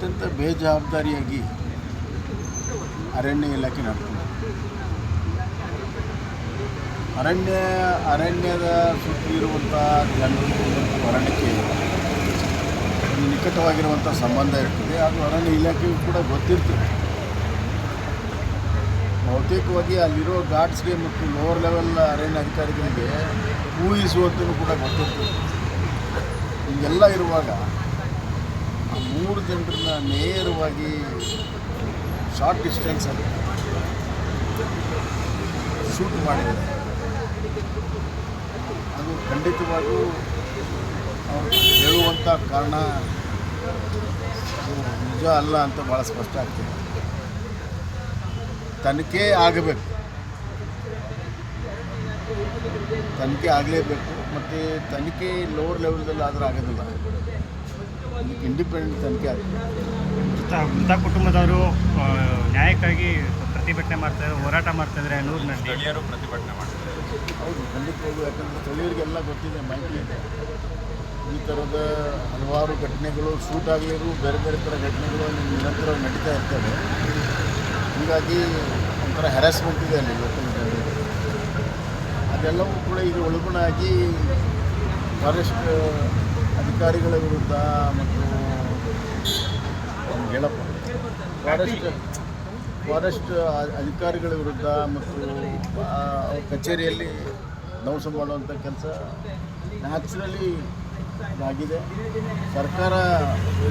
ಅತ್ಯಂತ ಬೇಜವಾಬ್ದಾರಿಯಾಗಿ ಅರಣ್ಯ ಇಲಾಖೆ ನಡೆದಿದೆ. ಅರಣ್ಯದ ಸುತ್ತಿರುವಂಥ ಜನರು ಮತ್ತು ಅರಣ್ಯಕ್ಕೆ ಒಂದು ನಿಕಟವಾಗಿರುವಂಥ ಸಂಬಂಧ ಇರ್ತದೆ. ಅದು ಅರಣ್ಯ ಇಲಾಖೆಯು ಕೂಡ ಗೊತ್ತಿರ್ತದೆ. ಬಹುತೇಕವಾಗಿ ಅಲ್ಲಿರೋ ಗಾರ್ಡ್ಸ್ಗೆ ಮತ್ತು ಲೋವರ್ ಲೆವೆಲ್ ಅರಣ್ಯ ಅಧಿಕಾರಿಗಳಿಗೆ ಊಹಿಸುವಂತೂ ಕೂಡ ಗೊತ್ತಿರ್ತದೆ. ಹೀಗೆಲ್ಲ ಇರುವಾಗ ಆ 3 ಜನರನ್ನ ನೇರವಾಗಿ ಶಾರ್ಟ್ ಡಿಸ್ಟೆನ್ಸಲ್ಲಿ ಶೂಟ್ ಮಾಡಿದ್ದಾರೆ. ಅದು ಖಂಡಿತವಾಗೂ ಅವರು ಹೇಳುವಂಥ ಕಾರಣ ಅದು ನಿಜ ಅಲ್ಲ ಅಂತ ಭಾಳ ಸ್ಪಷ್ಟ ಆಗ್ತದೆ. ತನಿಖೆ ಆಗಬೇಕು, ತನಿಖೆ ಆಗಲೇಬೇಕು. ಮತ್ತು ತನಿಖೆ ಲೋವರ್ ಲೆವೆಲ್ದಲ್ಲಿ ಆದರೆ ಆಗೋದಿಲ್ಲ, ಅದಕ್ಕೆ ಇಂಡಿಪೆಂಡೆಂಟ್ ತನಿಖೆ ಆಗಬೇಕು. ಮೃತ ಕುಟುಂಬದವರು ನ್ಯಾಯಕ್ಕಾಗಿ ಪ್ರತಿಭಟನೆ ಮಾಡ್ತಾಯಿದ್ದಾರೆ, ಹೋರಾಟ ಮಾಡ್ತಾಯಿದ್ದಾರೆ. ನೂರಿನಲ್ಲಿ ಸ್ಥಳೀಯರು ಪ್ರತಿಭಟನೆ ಮಾಡ್ತಾರೆ. ಹೌದು, ಖಂಡಿತವಾಗೂ. ಯಾಕಂದರೆ ಸ್ಥಳೀಯರಿಗೆಲ್ಲ ಗೊತ್ತಿದೆ, ಮಾಹಿತಿ ಇದೆ. ಈ ಥರದ ಹಲವಾರು ಘಟನೆಗಳು ಶೂಟ್ ಆಗಲಿರು ಬೇರೆ ಬೇರೆ ಥರ ಘಟನೆಗಳು ನಿರಂತರ ನಡೀತಾ ಇರ್ತವೆ. ಹೀಗಾಗಿ ಒಂಥರ ಹ್ಯಾರಾಸ್ಮೆಂಟ್ ಇದೆ ಅಲ್ಲಿ ಲೋಕಲ್ ಜನರಿಗೆ. ಅದೆಲ್ಲವೂ ಕೂಡ ಈಗ ಒಳಗುಣಾಗಿ ಫಾರೆಸ್ಟ್ ಅಧಿಕಾರಿಗಳ ವಿರುದ್ಧ ಮತ್ತು ಹೇಳಪ್ಪ ಫಾರೆಸ್ಟ್ ಅಧಿಕಾರಿಗಳ ವಿರುದ್ಧ ಮತ್ತು ಕಚೇರಿಯಲ್ಲಿ ಧ್ವಂಸ ಮಾಡುವಂಥ ಕೆಲಸ ನ್ಯಾಚುರಲಿ ಆಗಿದೆ. ಸರ್ಕಾರ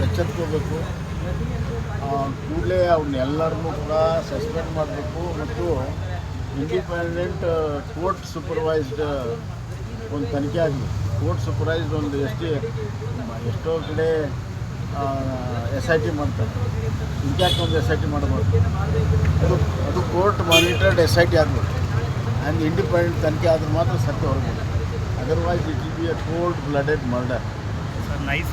ಎಚ್ಚೆತ್ಕೋಬೇಕು. ಕೂಡಲೇ ಅವ್ರನ್ನೆಲ್ಲರನ್ನೂ ಕೂಡ ಸಸ್ಪೆಂಡ್ ಮಾಡಬೇಕು ಮತ್ತು ಇಂಡಿಪೆಂಡೆಂಟ್ ಕೋರ್ಟ್ ಸೂಪರ್ವೈಸ್ಡ್ ಒಂದು ತನಿಖೆ ಆಗಬೇಕು. ಕೋರ್ಟ್ ಸೂಪರ್ವೈಸ್ಡ್ ಒಂದು ಎಷ್ಟೋ ಕಡೆ SIT ಮಾಡ್ತಾರೆ. ಇದಕ್ಕೆ ಒಂದು SIT ಮಾಡಬೇಕು. ಅದು ಕೋರ್ಟ್ ಮಾನಿಟರ್ಡ್ SIT ಆಗಬೇಕು. ಆ್ಯಂಡ್ ಇಂಡಿಪೆಂಡೆಂಟ್ ತನಿಖೆ ಆದ್ರೆ ಮಾತ್ರ ಸತ್ಯ ಹೊರಬೇಕು. Otherwise it will be A cold blooded murder. Sir, nice.